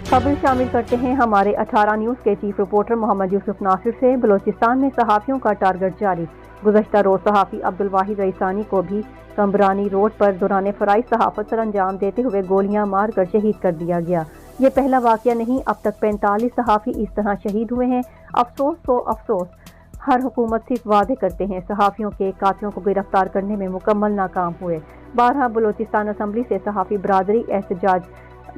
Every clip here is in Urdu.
خبر شامل کرتے ہیں ہمارے 18 نیوز کے چیف رپورٹر محمد یوسف ناصر سے۔ بلوچستان میں صحافیوں کا ٹارگٹ جاری۔ گزشتہ روز صحافی عبدالواحد رئیسانی کو بھی کمبرانی روڈ پر دوران فرائض صحافت سر انجام دیتے ہوئے گولیاں مار کر شہید کر دیا گیا۔ یہ پہلا واقعہ نہیں، اب تک 45 صحافی اس طرح شہید ہوئے ہیں۔ افسوس تو افسوس، ہر حکومت صرف وعدے کرتے ہیں، صحافیوں کے قاتلوں کو گرفتار کرنے میں مکمل ناکام ہوئے۔ بارہا بلوچستان اسمبلی سے صحافی برادری احتجاج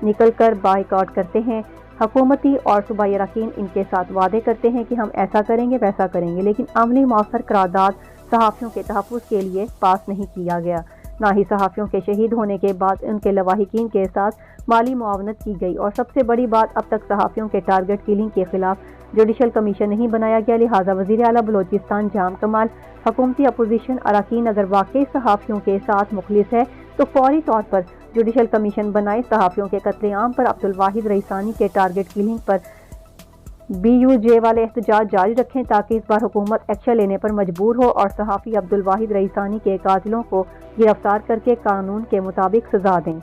نکل کر بائیکاٹ کرتے ہیں۔ حکومتی اور صوبائی اراکین ان کے ساتھ وعدے کرتے ہیں کہ ہم ایسا کریں گے ویسا کریں گے، لیکن عملی مؤثر قرارداد صحافیوں کے تحفظ کے لیے پاس نہیں کیا گیا، نہ ہی صحافیوں کے شہید ہونے کے بعد ان کے لواحقین کے ساتھ مالی معاونت کی گئی، اور سب سے بڑی بات، اب تک صحافیوں کے ٹارگٹ کلنگ کے خلاف جوڈیشل کمیشن نہیں بنایا گیا۔ لہٰذا وزیر اعلیٰ بلوچستان جام کمال، حکومتی اپوزیشن اراکین اگر واقعی صحافیوں کے ساتھ مخلص ہے تو فوری طور پر جوڈیشل کمیشن بنائے، صحافیوں کے قتل عام پر، عبدالواحد رئیسانی کے ٹارگٹ کلنگ پر BUJ والے احتجاج جاری رکھیں تاکہ اس بار حکومت ایکشن لینے پر مجبور ہو اور صحافی عبدالواحد رئیسانی کے قاتلوں کو گرفتار کر کے قانون کے مطابق سزا دیں۔